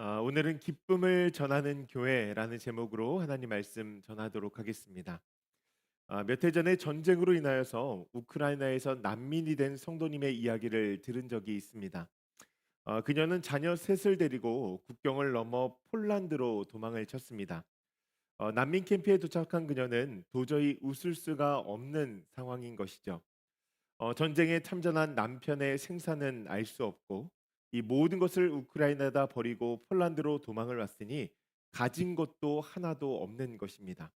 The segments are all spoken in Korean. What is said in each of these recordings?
오늘은 기쁨을 전하는 교회라는 제목으로 하나님 말씀 전하도록 하겠습니다. 몇 해 전에 전쟁으로 인하여서 우크라이나에서 난민이 된 성도님의 이야기를 들은 적이 있습니다. 그녀는 자녀 셋을 데리고 국경을 넘어 폴란드로 도망을 쳤습니다. 난민 캠프에 도착한 그녀는 도저히 웃을 수가 없는 상황인 것이죠. 전쟁에 참전한 남편의 생사는 알 수 없고 이 모든 것을 우크라이나에다 버리고 폴란드로 도망을 왔으니 가진 것도 하나도 없는 것입니다.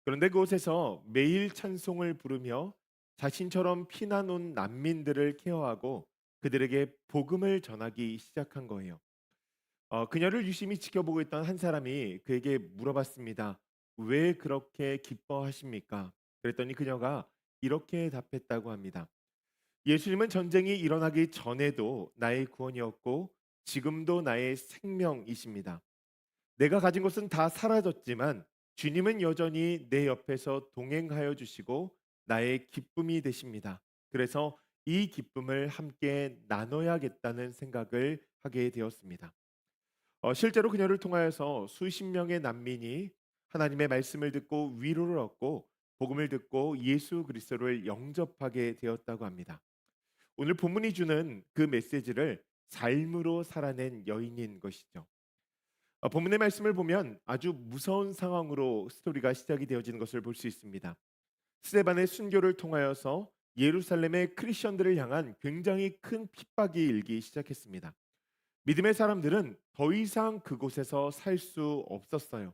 그런데 그곳에서 매일 찬송을 부르며 자신처럼 피난 온 난민들을 케어하고 그들에게 복음을 전하기 시작한 거예요. 그녀를 유심히 지켜보고 있던 한 사람이 그에게 물어봤습니다. 왜 그렇게 기뻐하십니까? 그랬더니 그녀가 이렇게 답했다고 합니다. 예수님은 전쟁이 일어나기 전에도 나의 구원이었고 지금도 나의 생명이십니다. 내가 가진 것은 다 사라졌지만 주님은 여전히 내 옆에서 동행하여 주시고 나의 기쁨이 되십니다. 그래서 이 기쁨을 함께 나눠야겠다는 생각을 하게 되었습니다. 실제로 그녀를 통하여서 수십 명의 난민이 하나님의 말씀을 듣고 위로를 얻고 복음을 듣고 예수 그리스도를 영접하게 되었다고 합니다. 오늘 본문이 주는 그 메시지를 삶으로 살아낸 여인인 것이죠. 본문의 말씀을 보면 아주 무서운 상황으로 스토리가 시작이 되어지는 것을 볼 수 있습니다. 스데반의 순교를 통하여서 예루살렘의 크리스천들을 향한 굉장히 큰 핍박이 일기 시작했습니다. 믿음의 사람들은 더 이상 그곳에서 살 수 없었어요.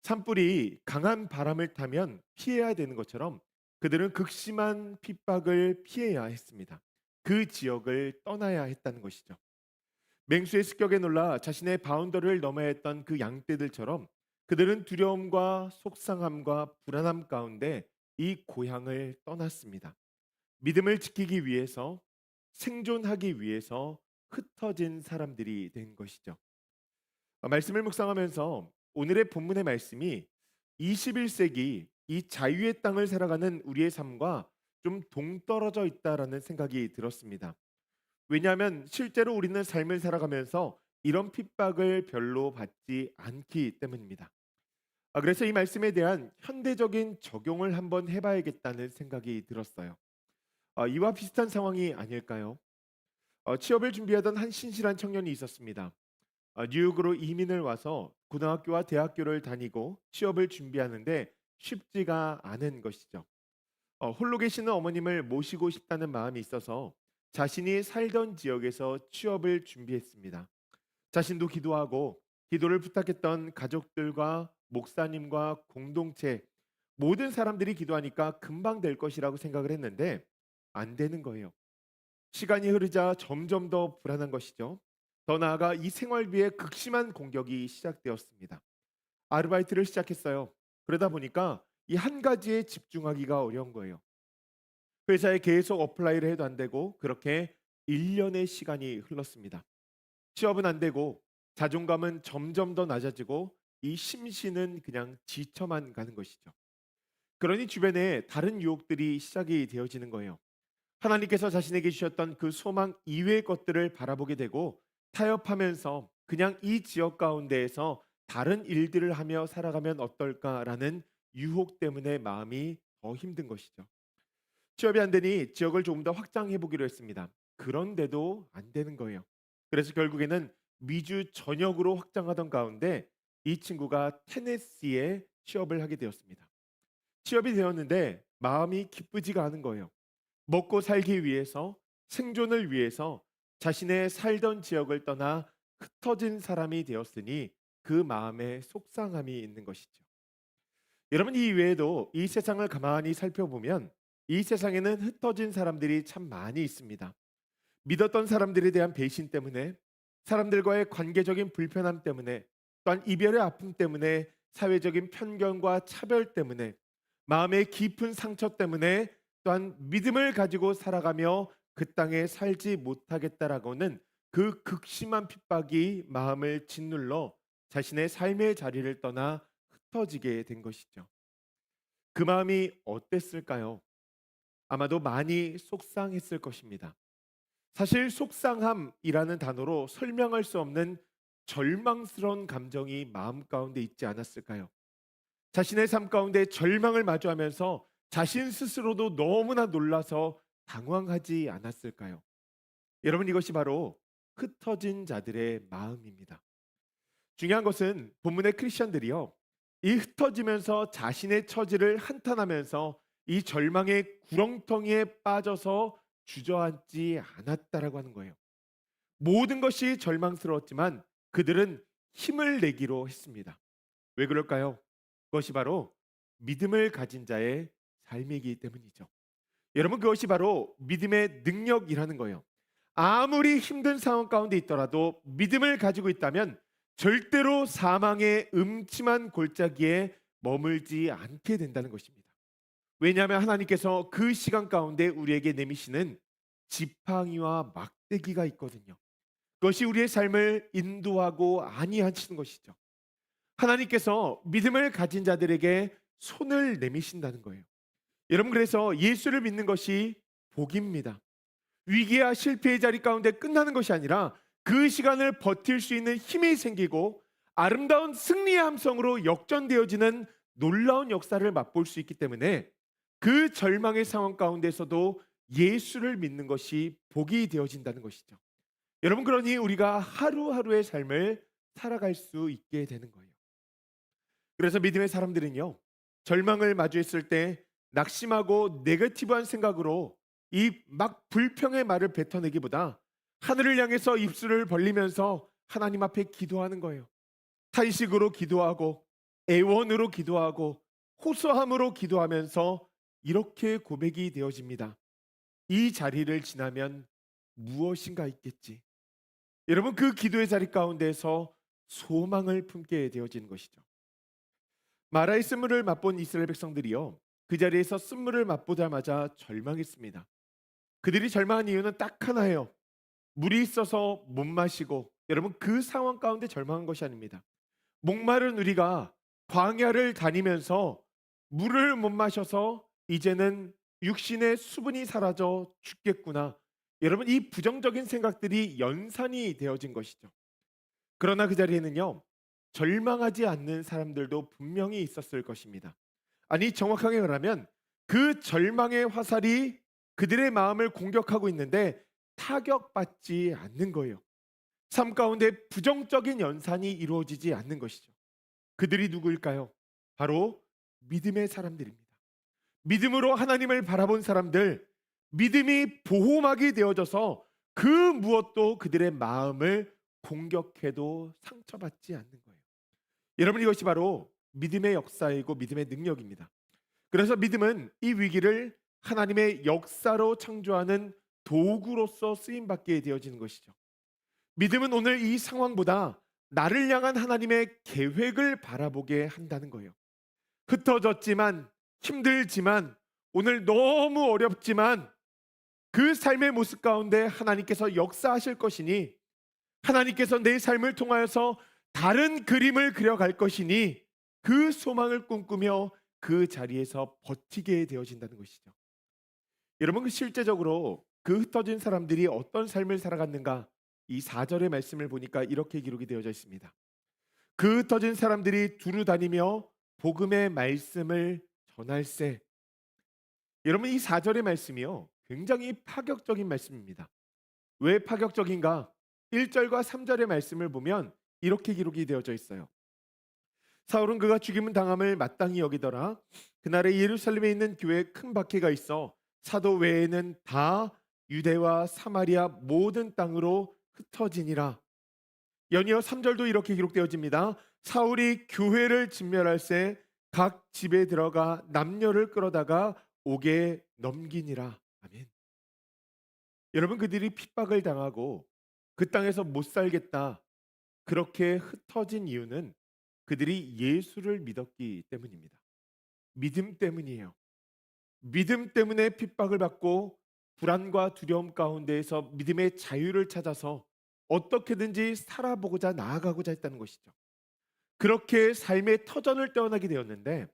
산불이 강한 바람을 타면 피해야 되는 것처럼 그들은 극심한 핍박을 피해야 했습니다. 그 지역을 떠나야 했다는 것이죠. 맹수의 습격에 놀라 자신의 바운더를 넘어야 했던 그 양떼들처럼 그들은 두려움과 속상함과 불안함 가운데 이 고향을 떠났습니다. 믿음을 지키기 위해서 생존하기 위해서 흩어진 사람들이 된 것이죠. 말씀을 묵상하면서 오늘의 본문의 말씀이 21세기 이 자유의 땅을 살아가는 우리의 삶과 좀 동떨어져 있다라는 생각이 들었습니다. 왜냐하면 실제로 우리는 삶을 살아가면서 이런 핍박을 별로 받지 않기 때문입니다. 그래서 이 말씀에 대한 현대적인 적용을 한번 해봐야겠다는 생각이 들었어요. 이와 비슷한 상황이 아닐까요? 취업을 준비하던 한 신실한 청년이 있었습니다. 뉴욕으로 이민을 와서 고등학교와 대학교를 다니고 취업을 준비하는데 쉽지가 않은 것이죠. 홀로 계시는 어머님을 모시고 싶다는 마음이 있어서 자신이 살던 지역에서 취업을 준비했습니다. 자신도 기도하고 기도를 부탁했던 가족들과 목사님과 공동체 모든 사람들이 기도하니까 금방 될 것이라고 생각을 했는데 안 되는 거예요. 시간이 흐르자 점점 더 불안한 것이죠. 더 나아가 이 생활비에 극심한 공격이 시작되었습니다. 아르바이트를 시작했어요. 그러다 보니까 이 한 가지에 집중하기가 어려운 거예요. 회사에 계속 어플라이를 해도 안 되고 그렇게 1년의 시간이 흘렀습니다. 취업은 안 되고 자존감은 점점 더 낮아지고 이 심신은 그냥 지쳐만 가는 것이죠. 그러니 주변에 다른 유혹들이 시작이 되어지는 거예요. 하나님께서 자신에게 주셨던 그 소망 이외의 것들을 바라보게 되고 타협하면서 그냥 이 지역 가운데에서 다른 일들을 하며 살아가면 어떨까라는 유혹 때문에 마음이 더 힘든 것이죠. 취업이 안 되니 지역을 조금 더 확장해 보기로 했습니다. 그런데도 안 되는 거예요. 그래서 결국에는 미주 전역으로 확장하던 가운데 이 친구가 테네시에 취업을 하게 되었습니다. 취업이 되었는데 마음이 기쁘지가 않은 거예요. 먹고 살기 위해서 생존을 위해서 자신의 살던 지역을 떠나 흩어진 사람이 되었으니 그 마음에 속상함이 있는 것이죠. 여러분 이 외에도 이 세상을 가만히 살펴보면 이 세상에는 흩어진 사람들이 참 많이 있습니다. 믿었던 사람들에 대한 배신 때문에 사람들과의 관계적인 불편함 때문에 또한 이별의 아픔 때문에 사회적인 편견과 차별 때문에 마음의 깊은 상처 때문에 또한 믿음을 가지고 살아가며 그 땅에 살지 못하겠다라고는 그 극심한 핍박이 마음을 짓눌러 자신의 삶의 자리를 떠나 흩어지게 된 것이죠. 그 마음이 어땠을까요? 아마도 많이 속상했을 것입니다. 사실 속상함이라는 단어로 설명할 수 없는 절망스러운 감정이 마음 가운데 있지 않았을까요? 자신의 삶 가운데 절망을 마주하면서 자신 스스로도 너무나 놀라서 당황하지 않았을까요? 여러분, 이것이 바로 흩어진 자들의 마음입니다. 중요한 것은 본문의 크리스천들이요, 이 흩어지면서 자신의 처지를 한탄하면서 이 절망의 구렁텅이에 빠져서 주저앉지 않았다라고 하는 거예요. 모든 것이 절망스러웠지만 그들은 힘을 내기로 했습니다. 왜 그럴까요? 그것이 바로 믿음을 가진 자의 삶이기 때문이죠. 여러분, 그것이 바로 믿음의 능력이라는 거예요. 아무리 힘든 상황 가운데 있더라도 믿음을 가지고 있다면 절대로 사망의 음침한 골짜기에 머물지 않게 된다는 것입니다. 왜냐하면 하나님께서 그 시간 가운데 우리에게 내미시는 지팡이와 막대기가 있거든요. 그것이 우리의 삶을 인도하고 안위하시는 것이죠. 하나님께서 믿음을 가진 자들에게 손을 내미신다는 거예요. 여러분, 그래서 예수를 믿는 것이 복입니다. 위기와 실패의 자리 가운데 끝나는 것이 아니라 그 시간을 버틸 수 있는 힘이 생기고 아름다운 승리의 함성으로 역전되어지는 놀라운 역사를 맛볼 수 있기 때문에 그 절망의 상황 가운데서도 예수를 믿는 것이 복이 되어진다는 것이죠. 여러분, 그러니 우리가 하루하루의 삶을 살아갈 수 있게 되는 거예요. 그래서 믿음의 사람들은요, 절망을 마주했을 때 낙심하고 네거티브한 생각으로 이 막 불평의 말을 뱉어내기보다 하늘을 향해서 입술을 벌리면서 하나님 앞에 기도하는 거예요. 탄식으로 기도하고 애원으로 기도하고 호소함으로 기도하면서 이렇게 고백이 되어집니다. 이 자리를 지나면 무엇인가 있겠지. 여러분, 그 기도의 자리 가운데서 소망을 품게 되어지는 것이죠. 마라의 쓴물을 맛본 이스라엘 백성들이요, 그 자리에서 쓴물을 맛보자마자 절망했습니다. 그들이 절망한 이유는 딱 하나예요. 물이 있어서 못 마시고. 여러분, 그 상황 가운데 절망한 것이 아닙니다. 목마른 우리가 광야를 다니면서 물을 못 마셔서 이제는 육신의 수분이 사라져 죽겠구나. 여러분, 이 부정적인 생각들이 연산이 되어진 것이죠. 그러나 그 자리에는요, 절망하지 않는 사람들도 분명히 있었을 것입니다. 아니, 정확하게 말하면 그 절망의 화살이 그들의 마음을 공격하고 있는데 타격받지 않는 거예요. 삶 가운데 부정적인 연산이 이루어지지 않는 것이죠. 그들이 누구일까요? 바로 믿음의 사람들입니다. 믿음으로 하나님을 바라본 사람들, 믿음이 보호막이 되어져서 그 무엇도 그들의 마음을 공격해도 상처받지 않는 거예요. 여러분, 이것이 바로 믿음의 역사이고 믿음의 능력입니다. 그래서 믿음은 이 위기를 하나님의 역사로 창조하는 도구로서 쓰임 받게 되어지는 것이죠. 믿음은 오늘 이 상황보다 나를 향한 하나님의 계획을 바라보게 한다는 거예요. 흩어졌지만, 힘들지만, 오늘 너무 어렵지만 그 삶의 모습 가운데 하나님께서 역사하실 것이니, 하나님께서 내 삶을 통하여서 다른 그림을 그려갈 것이니 그 소망을 꿈꾸며 그 자리에서 버티게 되어진다는 것이죠. 여러분, 실제적으로 그 흩어진 사람들이 어떤 삶을 살아갔는가, 이 4절의 말씀을 보니까 이렇게 기록이 되어져 있습니다. 그 흩어진 사람들이 두루 다니며 복음의 말씀을 전할세. 여러분, 이 4절의 말씀이요, 굉장히 파격적인 말씀입니다. 왜 파격적인가? 1절과 3절의 말씀을 보면 이렇게 기록이 되어져 있어요. 사울은 그가 죽임을 당함을 마땅히 여기더라. 그날에 예루살렘에 있는 교회에 큰 박해가 있어 사도 외에는 다 유대와 사마리아 모든 땅으로 흩어지니라. 연이어 3절도 이렇게 기록되어집니다. 사울이 교회를 진멸할새 각 집에 들어가 남녀를 끌어다가 옥에 넘기니라. 아멘. 여러분, 그들이 핍박을 당하고 그 땅에서 못 살겠다, 그렇게 흩어진 이유는 그들이 예수를 믿었기 때문입니다. 믿음 때문이에요. 믿음 때문에 핍박을 받고 불안과 두려움 가운데에서 믿음의 자유를 찾아서 어떻게든지 살아보고자 나아가고자 했다는 것이죠. 그렇게 삶의 터전을 떼어나게 되었는데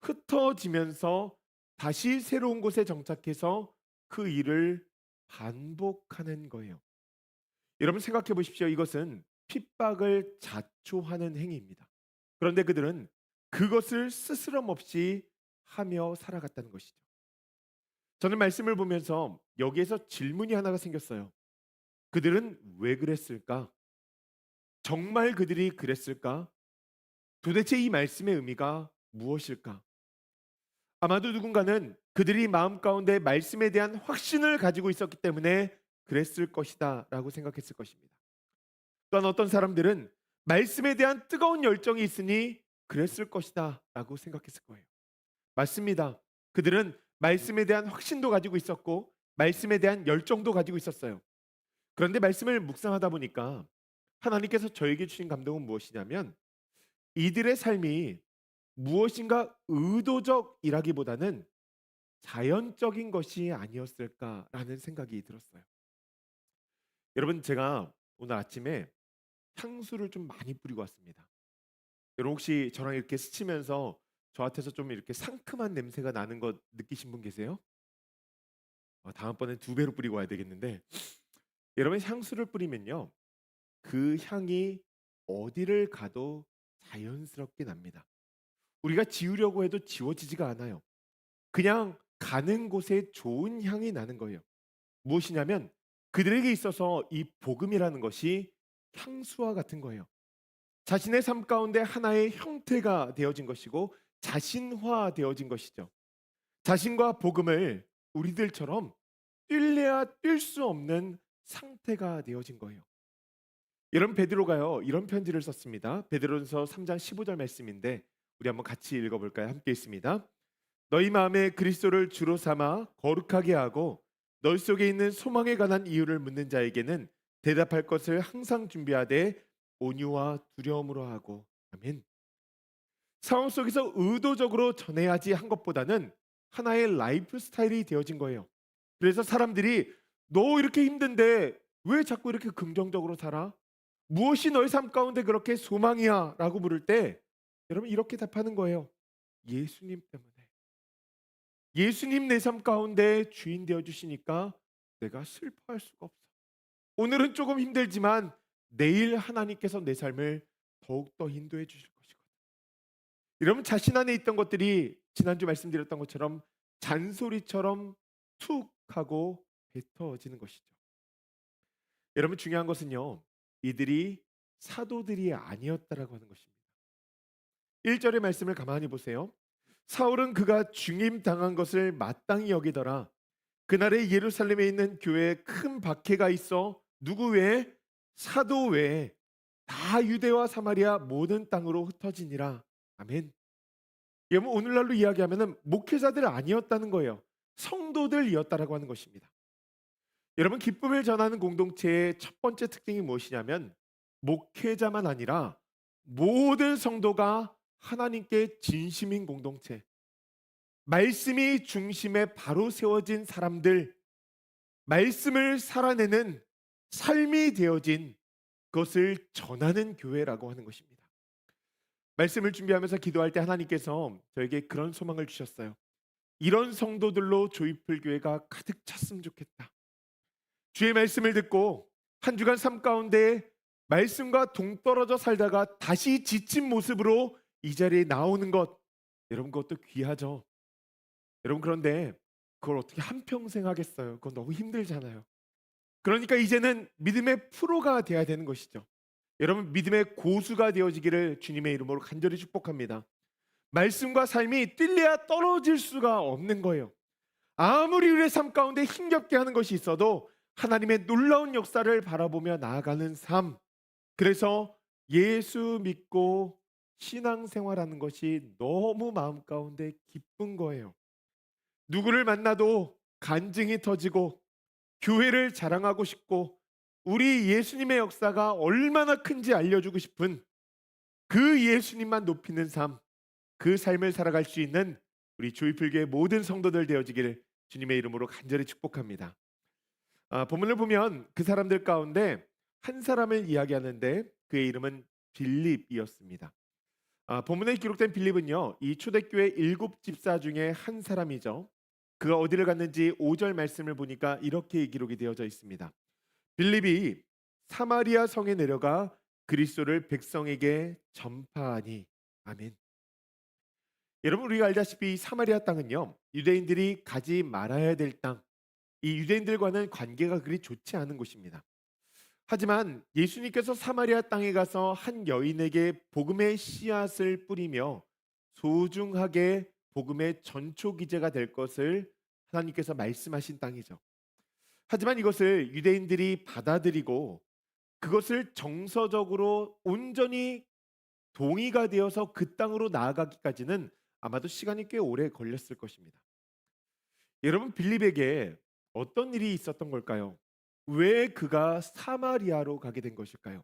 흩어지면서 다시 새로운 곳에 정착해서 그 일을 반복하는 거예요. 여러분, 생각해 보십시오. 이것은 핍박을 자초하는 행위입니다. 그런데 그들은 그것을 스스럼 없이 하며 살아갔다는 것이죠. 저는 말씀을 보면서 여기에서 질문이 하나가 생겼어요. 그들은 왜 그랬을까? 정말 그들이 그랬을까? 도대체 이 말씀의 의미가 무엇일까? 아마도 누군가는 그들이 마음 가운데 말씀에 대한 확신을 가지고 있었기 때문에 그랬을 것이다 라고 생각했을 것입니다. 또한 어떤 사람들은 말씀에 대한 뜨거운 열정이 있으니 그랬을 것이다 라고 생각했을 거예요. 맞습니다. 그들은 말씀에 대한 확신도 가지고 있었고 말씀에 대한 열정도 가지고 있었어요. 그런데 말씀을 묵상하다 보니까 하나님께서 저에게 주신 감동은 무엇이냐면 이들의 삶이 무엇인가 의도적이라기보다는 자연적인 것이 아니었을까라는 생각이 들었어요. 여러분, 제가 오늘 아침에 향수를 좀 많이 뿌리고 왔습니다. 여러분, 혹시 저랑 이렇게 스치면서 저한테서 좀 이렇게 상큼한 냄새가 나는 것 느끼신 분 계세요? 다음번엔 두 배로 뿌리고 와야 되겠는데, 여러분, 향수를 뿌리면요 그 향이 어디를 가도 자연스럽게 납니다. 우리가 지우려고 해도 지워지지가 않아요. 그냥 가는 곳에 좋은 향이 나는 거예요. 무엇이냐면 그들에게 있어서 이 복음이라는 것이 향수와 같은 거예요. 자신의 삶 가운데 하나의 형태가 되어진 것이고 자신화되어진 것이죠. 자신과 복음을 우리들처럼 뛸래야 뛸 수 없는 상태가 되어진 거예요. 여러분, 베드로가요 이런 편지를 썼습니다. 베드로전서 3장 15절 말씀인데 우리 한번 같이 읽어볼까요? 함께 있습니다. 너희 마음에 그리스도를 주로 삼아 거룩하게 하고 너희 속에 있는 소망에 관한 이유를 묻는 자에게는 대답할 것을 항상 준비하되 온유와 두려움으로 하고. 아멘. 상황 속에서 의도적으로 전해야지 한 것보다는 하나의 라이프 스타일이 되어진 거예요. 그래서 사람들이 너 이렇게 힘든데 왜 자꾸 이렇게 긍정적으로 살아? 무엇이 너의 삶 가운데 그렇게 소망이야? 라고 물을 때 여러분 이렇게 답하는 거예요. 예수님 때문에. 예수님 내 삶 가운데 주인 되어 주시니까 내가 슬퍼할 수가 없어. 오늘은 조금 힘들지만 내일 하나님께서 내 삶을 더욱더 인도해 주실 것이거든. 여러분, 자신 안에 있던 것들이 지난주 말씀드렸던 것처럼 잔소리처럼 툭 하고 뱉어지는 것이죠. 여러분, 중요한 것은요. 이들이 사도들이 아니었다라고 하는 것입니다. 1절의 말씀을 가만히 보세요. 사울은 그가 중임당한 것을 마땅히 여기더라. 그날에 예루살렘에 있는 교회에 큰 박해가 있어 누구 외에? 사도 외에 다 유대와 사마리아 모든 땅으로 흩어지니라. 아멘. 여러분, 오늘날로 이야기하면 목회자들 아니었다는 거예요. 성도들이었다라고 하는 것입니다. 여러분, 기쁨을 전하는 공동체의 첫 번째 특징이 무엇이냐면 목회자만 아니라 모든 성도가 하나님께 진심인 공동체, 말씀이 중심에 바로 세워진 사람들, 말씀을 살아내는 삶이 되어진 것을 전하는 교회라고 하는 것입니다. 말씀을 준비하면서 기도할 때 하나님께서 저에게 그런 소망을 주셨어요. 이런 성도들로 조이풀 교회가 가득 찼으면 좋겠다. 주의 말씀을 듣고 한 주간 삶 가운데 말씀과 동떨어져 살다가 다시 지친 모습으로 이 자리에 나오는 것, 여러분 그것도 귀하죠. 여러분, 그런데 그걸 어떻게 한평생 하겠어요? 그건 너무 힘들잖아요. 그러니까 이제는 믿음의 프로가 돼야 되는 것이죠. 여러분, 믿음의 고수가 되어지기를 주님의 이름으로 간절히 축복합니다. 말씀과 삶이 뛸래야 떨어질 수가 없는 거예요. 아무리 우리의 삶 가운데 힘겹게 하는 것이 있어도 하나님의 놀라운 역사를 바라보며 나아가는 삶. 그래서 예수 믿고 신앙생활하는 것이 너무 마음 가운데 기쁜 거예요. 누구를 만나도 간증이 터지고 교회를 자랑하고 싶고 우리 예수님의 역사가 얼마나 큰지 알려주고 싶은 그 예수님만 높이는 삶, 그 삶을 살아갈 수 있는 우리 조이풀교의 모든 성도들 되어지기를 주님의 이름으로 간절히 축복합니다. 본문을 보면 그 사람들 가운데 한 사람을 이야기하는데 그의 이름은 빌립이었습니다. 본문에 기록된 빌립은요, 이 초대교회 7집사 중에 한 사람이죠. 그가 어디를 갔는지 5절 말씀을 보니까 이렇게 기록이 되어져 있습니다. 빌립이 사마리아 성에 내려가 그리스도를 백성에게 전파하니. 아멘. 여러분, 우리가 알다시피 사마리아 땅은요, 유대인들이 가지 말아야 될 땅, 이 유대인들과는 관계가 그리 좋지 않은 곳입니다. 하지만 예수님께서 사마리아 땅에 가서 한 여인에게 복음의 씨앗을 뿌리며 소중하게 복음의 전초 기제가 될 것을 하나님께서 말씀하신 땅이죠. 하지만 이것을 유대인들이 받아들이고 그것을 정서적으로 온전히 동의가 되어서 그 땅으로 나아가기까지는 아마도 시간이 꽤 오래 걸렸을 것입니다. 여러분, 빌립에게 어떤 일이 있었던 걸까요? 왜 그가 사마리아로 가게 된 것일까요?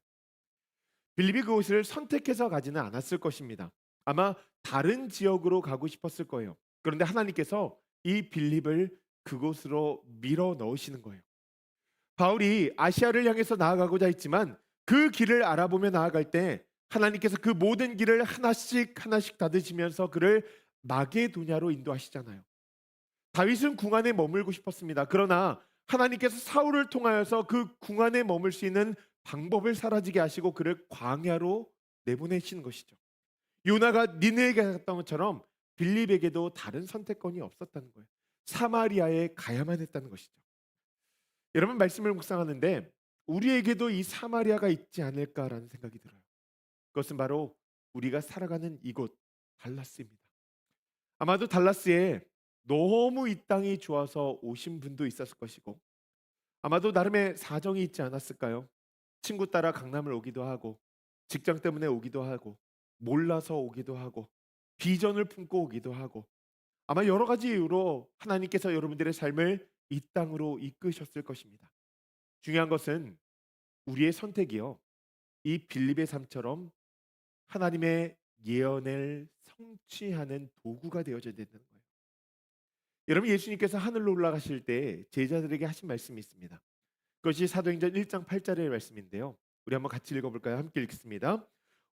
빌립이 그곳을 선택해서 가지는 않았을 것입니다. 아마 다른 지역으로 가고 싶었을 거예요. 그런데 하나님께서 이 빌립을 그곳으로 밀어 넣으시는 거예요. 바울이 아시아를 향해서 나아가고자 했지만 그 길을 알아보며 나아갈 때 하나님께서 그 모든 길을 하나씩 하나씩 닫으시면서 그를 마게도냐로 인도하시잖아요. 다윗은 궁안에 머물고 싶었습니다. 그러나 하나님께서 사울을 통하여서 그 궁안에 머물 수 있는 방법을 사라지게 하시고 그를 광야로 내보내시는 것이죠. 요나가 니느웨에 갔던 것처럼 빌립에게도 다른 선택권이 없었다는 거예요. 사마리아에 가야만 했다는 것이죠. 여러분, 말씀을 묵상하는데 우리에게도 이 사마리아가 있지 않을까라는 생각이 들어요. 그것은 바로 우리가 살아가는 이곳 달라스입니다. 아마도 달라스에 너무 이 땅이 좋아서 오신 분도 있었을 것이고 아마도 나름의 사정이 있지 않았을까요? 친구 따라 강남을 오기도 하고 직장 때문에 오기도 하고 몰라서 오기도 하고 비전을 품고 오기도 하고 아마 여러 가지 이유로 하나님께서 여러분들의 삶을 이 땅으로 이끄셨을 것입니다. 중요한 것은 우리의 선택이요, 이 빌립의 삶처럼 하나님의 예언을 성취하는 도구가 되어져야 된다는 거예요. 여러분, 예수님께서 하늘로 올라가실 때 제자들에게 하신 말씀이 있습니다. 그것이 사도행전 1장 8절의 말씀인데요. 우리 한번 같이 읽어볼까요? 함께 읽겠습니다.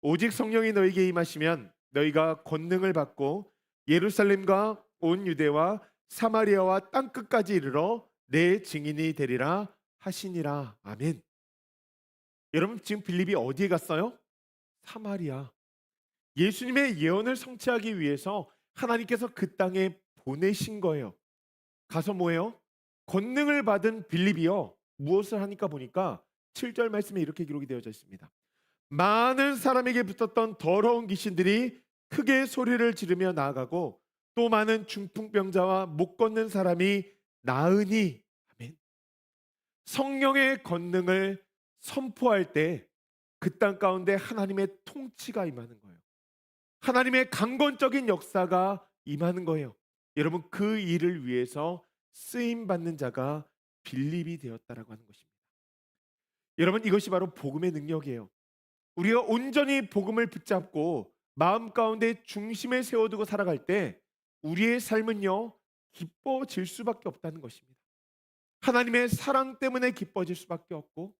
오직 성령이 너에게 임하시면 너희가 권능을 받고 예루살렘과 온 유대와 사마리아와 땅끝까지 이르러 내 증인이 되리라 하시니라. 아멘. 여러분, 지금 빌립이 어디에 갔어요? 사마리아. 예수님의 예언을 성취하기 위해서 하나님께서 그 땅에 보내신 거예요. 가서 뭐예요? 권능을 받은 빌립이요, 무엇을 하니까 보니까 7절 말씀에 이렇게 기록이 되어져 있습니다. 많은 사람에게 붙었던 더러운 귀신들이 크게 소리를 지르며 나아가고 또 많은 중풍병자와 못 걷는 사람이 나으니. 아멘. 성령의 권능을 선포할 때 그 땅 가운데 하나님의 통치가 임하는 거예요. 하나님의 강건적인 역사가 임하는 거예요. 여러분, 그 일을 위해서 쓰임 받는 자가 빌립이 되었다라고 하는 것입니다. 여러분, 이것이 바로 복음의 능력이에요. 우리가 온전히 복음을 붙잡고 마음 가운데 중심에 세워두고 살아갈 때 우리의 삶은요, 기뻐질 수밖에 없다는 것입니다. 하나님의 사랑 때문에 기뻐질 수밖에 없고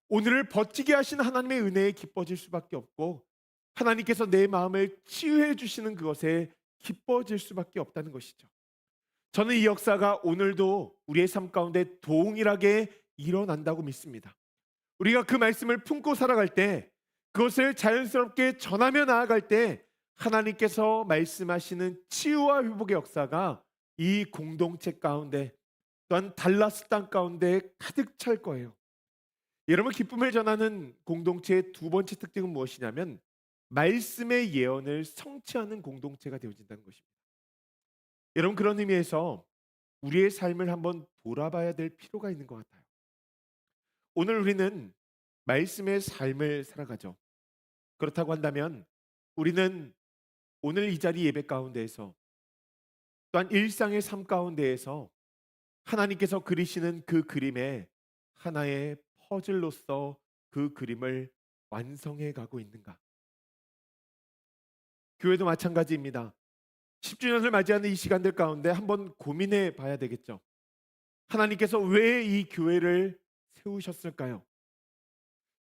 오늘을 버티게 하신 하나님의 은혜에 기뻐질 수밖에 없고 하나님께서 내 마음을 치유해 주시는 그것에 기뻐질 수밖에 없다는 것이죠. 저는 이 역사가 오늘도 우리의 삶 가운데 동일하게 일어난다고 믿습니다. 우리가 그 말씀을 품고 살아갈 때 그것을 자연스럽게 전하며 나아갈 때 하나님께서 말씀하시는 치유와 회복의 역사가 이 공동체 가운데 또한 달라스 땅 가운데 가득 찰 거예요. 여러분, 기쁨을 전하는 공동체의 두 번째 특징은 무엇이냐면 말씀의 예언을 성취하는 공동체가 되어진다는 것입니다. 여러분, 그런 의미에서 우리의 삶을 한번 돌아봐야 될 필요가 있는 것 같아요. 오늘 우리는 말씀의 삶을 살아가죠. 그렇다고 한다면 우리는 오늘 이 자리 예배 가운데에서 또한 일상의 삶 가운데에서 하나님께서 그리시는 그 그림에 하나의 퍼즐로서 그 그림을 완성해 가고 있는가? 교회도 마찬가지입니다. 10주년을 맞이하는 이 시간들 가운데 한번 고민해 봐야 되겠죠. 하나님께서 왜 이 교회를 세우셨을까요?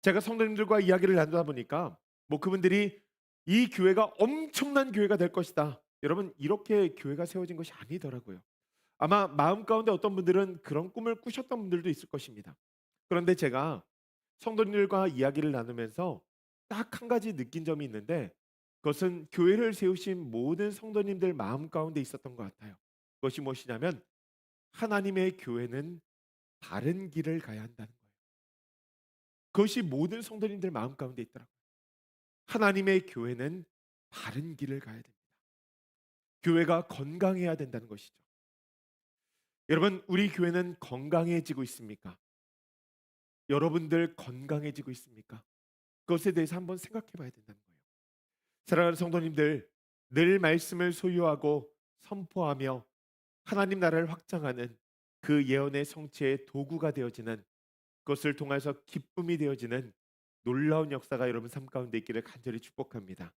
제가 성도님들과 이야기를 나누다 보니까 그분들이 이 교회가 엄청난 교회가 될 것이다. 여러분, 이렇게 교회가 세워진 것이 아니더라고요. 아마 마음 가운데 어떤 분들은 그런 꿈을 꾸셨던 분들도 있을 것입니다. 그런데 제가 성도님들과 이야기를 나누면서 딱 한 가지 느낀 점이 있는데 그것은 교회를 세우신 모든 성도님들 마음 가운데 있었던 것 같아요. 그것이 무엇이냐면 하나님의 교회는 다른 길을 가야 한다는 거예요. 그것이 모든 성도님들 마음 가운데 있더라고요. 하나님의 교회는 다른 길을 가야 됩니다. 교회가 건강해야 된다는 것이죠. 여러분, 우리 교회는 건강해지고 있습니까? 여러분들 건강해지고 있습니까? 그것에 대해서 한번 생각해 봐야 된다는 거예요. 사랑하는 성도님들, 늘 말씀을 소유하고 선포하며 하나님 나라를 확장하는 그 예언의 성취의 도구가 되어지는, 그것을 통해서 기쁨이 되어지는 놀라운 역사가 여러분 삶 가운데 있기를 간절히 축복합니다.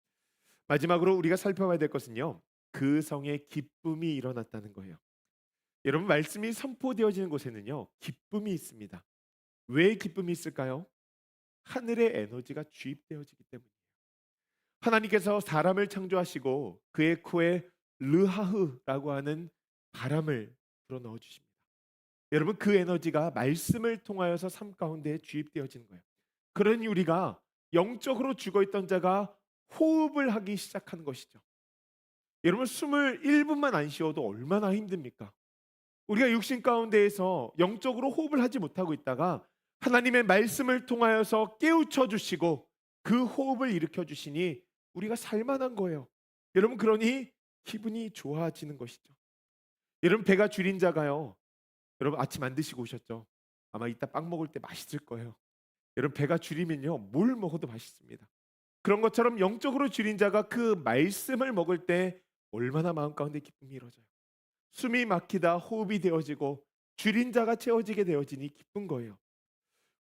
마지막으로 우리가 살펴봐야 될 것은요, 그 성에 기쁨이 일어났다는 거예요. 여러분, 말씀이 선포되어지는 곳에는요 기쁨이 있습니다. 왜 기쁨이 있을까요? 하늘의 에너지가 주입되어지기 때문이에요. 하나님께서 사람을 창조하시고 그의 코에 르하흐라고 하는 바람을 불어넣어 주십니다. 여러분, 그 에너지가 말씀을 통하여서 삶 가운데 주입되어지는 거예요. 그러니 우리가 영적으로 죽어있던 자가 호흡을 하기 시작하는 것이죠. 여러분, 숨을 1분만 안 쉬어도 얼마나 힘듭니까? 우리가 육신 가운데에서 영적으로 호흡을 하지 못하고 있다가 하나님의 말씀을 통하여서 깨우쳐 주시고 그 호흡을 일으켜 주시니 우리가 살만한 거예요. 여러분, 그러니 기분이 좋아지는 것이죠. 여러분, 배가 줄인 자가요, 여러분 아침 안 드시고 오셨죠? 아마 이따 빵 먹을 때 맛있을 거예요. 여러분, 배가 줄이면요 뭘 먹어도 맛있습니다. 그런 것처럼 영적으로 줄인 자가 그 말씀을 먹을 때 얼마나 마음 가운데 기쁨이 이루어져요. 숨이 막히다 호흡이 되어지고 줄인 자가 채워지게 되어지니 기쁜 거예요.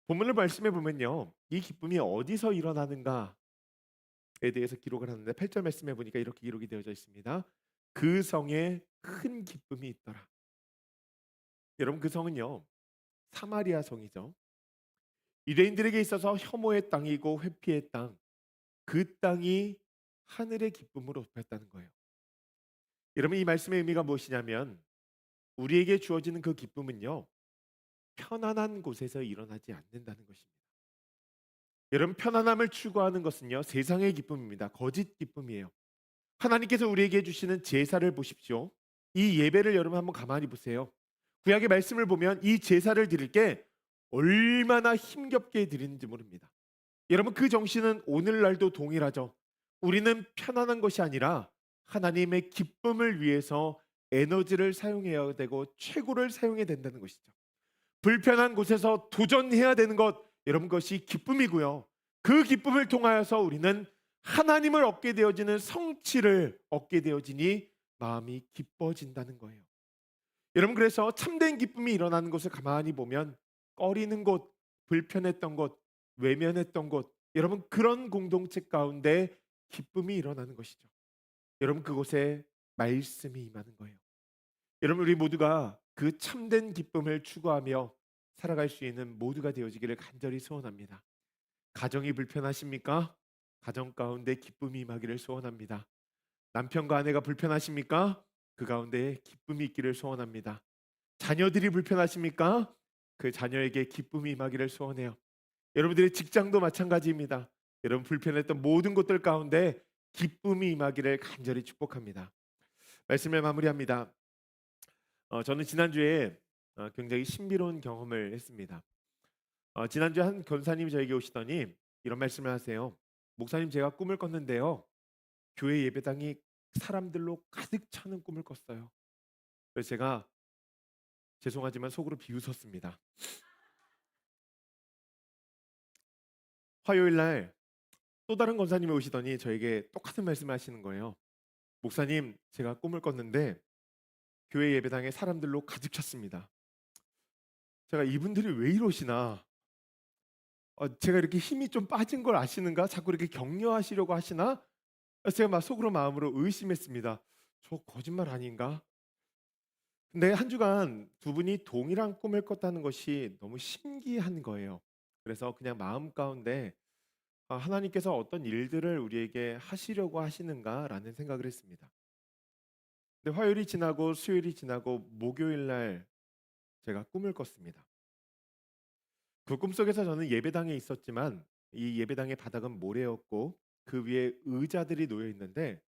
본문을 말씀해 보면요, 이 기쁨이 어디서 일어나는가에 대해서 기록을 하는데 8절 말씀해 보니까 이렇게 기록이 되어져 있습니다. 그 성에 큰 기쁨이 있더라. 여러분, 그 성은요 사마리아 성이죠. 유대인들에게 있어서 혐오의 땅이고 회피의 땅, 그 땅이 하늘의 기쁨으로 덮였다는 거예요. 여러분, 이 말씀의 의미가 무엇이냐면 우리에게 주어지는 그 기쁨은요 편안한 곳에서 일어나지 않는다는 것입니다. 여러분, 편안함을 추구하는 것은요 세상의 기쁨입니다. 거짓 기쁨이에요. 하나님께서 우리에게 주시는 제사를 보십시오. 이 예배를 여러분 한번 가만히 보세요. 구약의 말씀을 보면 이 제사를 드릴 게 얼마나 힘겹게 드리는지 모릅니다. 여러분, 그 정신은 오늘날도 동일하죠. 우리는 편안한 것이 아니라 하나님의 기쁨을 위해서 에너지를 사용해야 되고 최고를 사용해야 된다는 것이죠. 불편한 곳에서 도전해야 되는 것, 여러분, 것이 기쁨이고요. 그 기쁨을 통하여서 우리는 하나님을 얻게 되어지는 성취를 얻게 되어지니 마음이 기뻐진다는 거예요. 여러분, 그래서 참된 기쁨이 일어나는 것을 가만히 보면 꺼리는 곳, 불편했던 곳, 외면했던 곳, 여러분 그런 공동체 가운데 기쁨이 일어나는 것이죠. 여러분, 그곳에 말씀이 임하는 거예요. 여러분, 우리 모두가 그 참된 기쁨을 추구하며 살아갈 수 있는 모두가 되어지기를 간절히 소원합니다. 가정이 불편하십니까? 가정 가운데 기쁨이 임하기를 소원합니다. 남편과 아내가 불편하십니까? 그 가운데 기쁨이 있기를 소원합니다. 자녀들이 불편하십니까? 그 자녀에게 기쁨이 임하기를 소원해요. 여러분들의 직장도 마찬가지입니다. 여러분, 불편했던 모든 것들 가운데 기쁨이 임하기를 간절히 축복합니다. 말씀을 마무리합니다. 저는 지난주에 굉장히 신비로운 경험을 했습니다. 지난주에 한 권사님이 저에게 오시더니 이런 말씀을 하세요. 목사님, 제가 꿈을 꿨는데요, 교회 예배당이 사람들로 가득 차는 꿈을 꿨어요. 그래서 제가 죄송하지만 속으로 비웃었습니다. 화요일 날 또 다른 권사님이 오시더니 저에게 똑같은 말씀을 하시는 거예요. 목사님, 제가 꿈을 꿨는데 교회 예배당에 사람들로 가득 찼습니다. 제가 이분들이 왜 이러시나? 제가 이렇게 힘이 좀 빠진 걸 아시는가? 자꾸 이렇게 격려하시려고 하시나? 제가 막 속으로 마음으로 의심했습니다. 저 거짓말 아닌가? 근데 한 주간 두 분이 동일한 꿈을 꿨다는 것이 너무 신기한 거예요. 그래서 그냥 마음 가운데 하나님께서 어떤 일들을 우리에게 하시려고 하시는가라는 생각을 했습니다. 근데 화요일이 지나고 수요일이 지나고 목요일 날 제가 꿈을 꿨습니다. 그 꿈속에서 저는 예배당에 있었지만 이 예배당의 바닥은 모래였고 그 위에 의자들이 놓여 있는데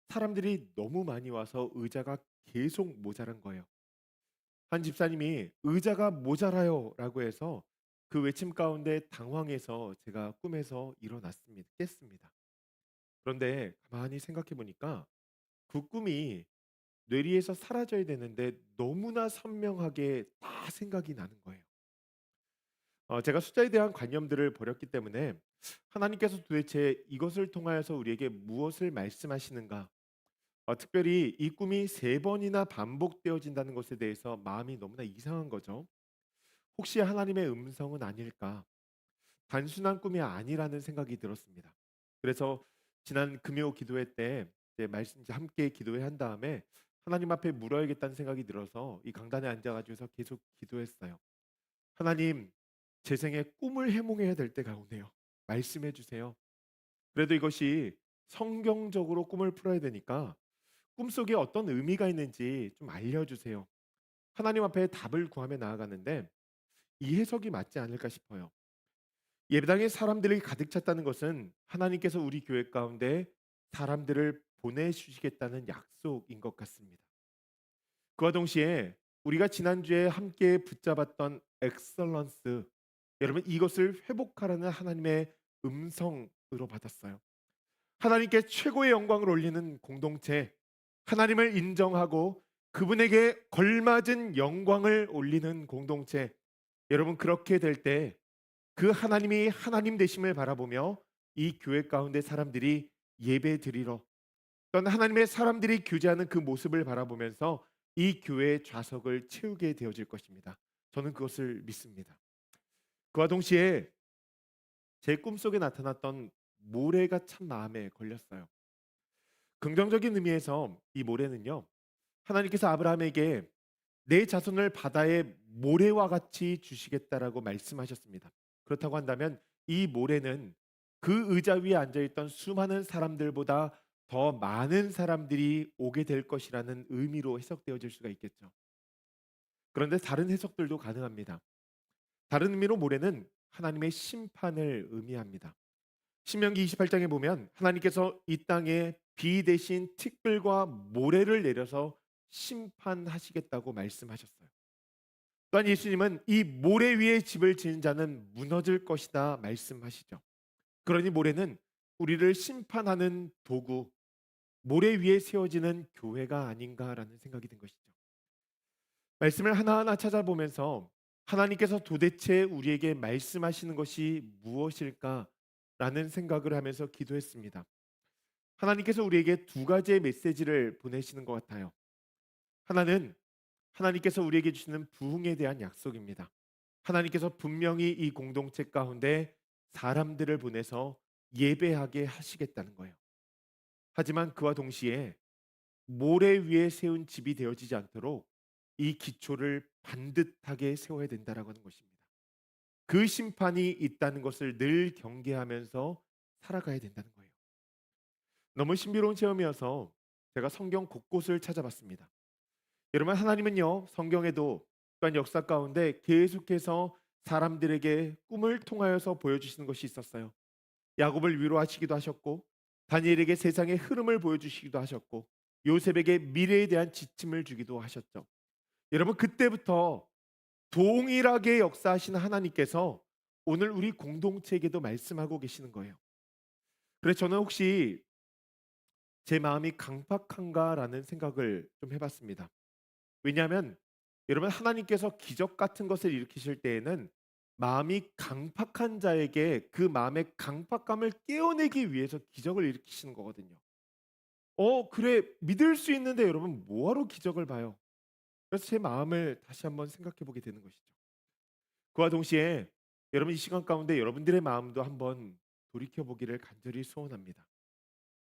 사람들이 너무 많이 와서 의자가 계속 모자란 거예요. 한 집사님이 "의자가 모자라요."라고 해서 그 외침 가운데 당황해서 제가 꿈에서 일어났습니다. 깼습니다. 그런데 가만히 생각해 보니까 그 꿈이 뇌리에서 사라져야 되는데 너무나 선명하게 다 생각이 나는 거예요. 제가 숫자에 대한 관념들을 버렸기 때문에 하나님께서 도대체 이것을 통하여서 우리에게 무엇을 말씀하시는가? 특별히 이 꿈이 세 번이나 반복되어진다는 것에 대해서 마음이 너무나 이상한 거죠. 혹시 하나님의 음성은 아닐까? 단순한 꿈이 아니라는 생각이 들었습니다. 그래서 지난 금요 기도회 때 이제 말씀 이제 함께 기도회 한 다음에 하나님 앞에 물어야겠다는 생각이 들어서 이 강단에 앉아 가지고서 계속 기도했어요. 하나님, 제 생에 꿈을 해몽해야 될 때가 오네요. 말씀해 주세요. 그래도 이것이 성경적으로 꿈을 풀어야 되니까 꿈속에 어떤 의미가 있는지 좀 알려 주세요. 하나님 앞에 답을 구하며 나아가는데 이 해석이 맞지 않을까 싶어요. 예배당에 사람들이 가득 찼다는 것은 하나님께서 우리 교회 가운데 사람들을 보내주시겠다는 약속인 것 같습니다. 그와 동시에 우리가 지난주에 함께 붙잡았던 엑설런스, 여러분 이것을 회복하라는 하나님의 음성으로 받았어요. 하나님께 최고의 영광을 올리는 공동체, 하나님을 인정하고 그분에게 걸맞은 영광을 올리는 공동체. 여러분 그렇게 될 때 그 하나님이 하나님 되심을 바라보며 이 교회 가운데 사람들이 예배 드리러 또는 하나님의 사람들이 교제하는 그 모습을 바라보면서 이 교회의 좌석을 채우게 되어질 것입니다. 저는 그것을 믿습니다. 그와 동시에 제 꿈속에 나타났던 모래가 참 마음에 걸렸어요. 긍정적인 의미에서 이 모래는요. 하나님께서 아브라함에게 내 자손을 바다의 모래와 같이 주시겠다라고 말씀하셨습니다. 그렇다고 한다면 이 모래는 그 의자 위에 앉아 있던 수많은 사람들보다 더 많은 사람들이 오게 될 것이라는 의미로 해석되어질 수가 있겠죠. 그런데 다른 해석들도 가능합니다. 다른 의미로 모래는 하나님의 심판을 의미합니다. 신명기 28장에 보면 하나님께서 이 땅에 비 대신 티끌과 모래를 내려서 심판하시겠다고 말씀하셨어요. 또한 예수님은 이 모래 위에 집을 지은 자는 무너질 것이다 말씀하시죠. 그러니 모래는 우리를 심판하는 도구, 모래 위에 세워지는 교회가 아닌가라는 생각이 든 것이죠. 말씀을 하나하나 찾아보면서 하나님께서 도대체 우리에게 말씀하시는 것이 무엇일까라는 생각을 하면서 기도했습니다. 하나님께서 우리에게 두 가지의 메시지를 보내시는 것 같아요. 하나는 하나님께서 우리에게 주시는 부흥에 대한 약속입니다. 하나님께서 분명히 이 공동체 가운데 사람들을 보내서 예배하게 하시겠다는 거예요. 하지만 그와 동시에 모래 위에 세운 집이 되어지지 않도록 이 기초를 반듯하게 세워야 된다라고 하는 것입니다. 그 심판이 있다는 것을 늘 경계하면서 살아가야 된다는 거예요. 너무 신비로운 체험이어서 제가 성경 곳곳을 찾아봤습니다. 여러분 하나님은요 성경에도 또한 역사 가운데 계속해서 사람들에게 꿈을 통하여서 보여주시는 것이 있었어요. 야곱을 위로하시기도 하셨고 다니엘에게 세상의 흐름을 보여주시기도 하셨고 요셉에게 미래에 대한 지침을 주기도 하셨죠. 여러분 그때부터 동일하게 역사하시는 하나님께서 오늘 우리 공동체에게도 말씀하고 계시는 거예요. 그래서 저는 혹시 제 마음이 강팍한가라는 생각을 좀 해봤습니다. 왜냐하면 여러분 하나님께서 기적 같은 것을 일으키실 때에는 마음이 강팍한 자에게 그 마음의 강팍감을 깨어내기 위해서 기적을 일으키시는 거거든요. 그래 믿을 수 있는데 여러분 뭐하러 기적을 봐요? 그래서 제 마음을 다시 한번 생각해 보게 되는 것이죠. 그와 동시에 여러분 이 시간 가운데 여러분들의 마음도 한번 돌이켜 보기를 간절히 소원합니다.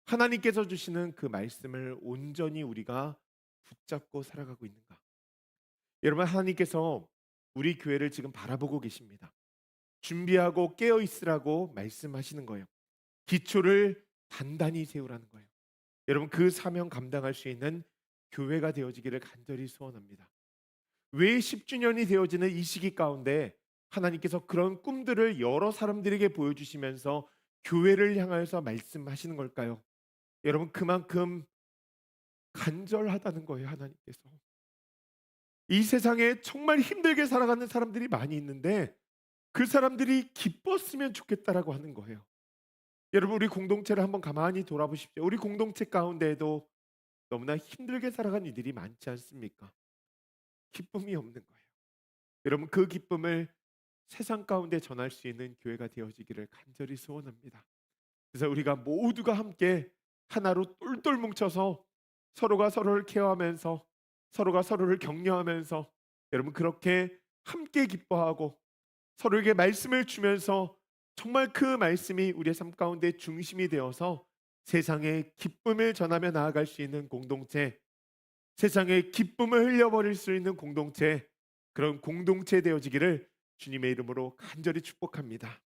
하나님께서 주시는 그 말씀을 온전히 우리가 붙잡고 살아가고 있는가? 여러분 하나님께서 우리 교회를 지금 바라보고 계십니다. 준비하고 깨어 있으라고 말씀하시는 거예요. 기초를 단단히 세우라는 거예요. 여러분 그 사명 감당할 수 있는 교회가 되어지기를 간절히 소원합니다. 왜 10주년이 되어지는 이 시기 가운데 하나님께서 그런 꿈들을 여러 사람들에게 보여주시면서 교회를 향하여서 말씀하시는 걸까요? 여러분, 그만큼 간절하다는 거예요, 하나님께서. 이 세상에 정말 힘들게 살아가는 사람들이 많이 있는데 그 사람들이 기뻤으면 좋겠다라고 하는 거예요. 여러분, 우리 공동체를 한번 가만히 돌아보십시오. 우리 공동체 가운데에도 너무나 힘들게 살아가는 이들이 많지 않습니까? 기쁨이 없는 거예요. 여러분, 그 기쁨을 세상 가운데 전할 수 있는 교회가 되어지기를 간절히 소원합니다. 그래서 우리가 모두가 함께 하나로 똘똘 뭉쳐서 서로가 서로를 케어하면서 서로가 서로를 격려하면서 여러분, 그렇게 함께 기뻐하고 서로에게 말씀을 주면서 정말 그 말씀이 우리의 삶 가운데 중심이 되어서 세상에 기쁨을 전하며 나아갈 수 있는 공동체, 세상에 기쁨을 흘려버릴 수 있는 공동체, 그런 공동체 되어지기를 주님의 이름으로 간절히 축복합니다.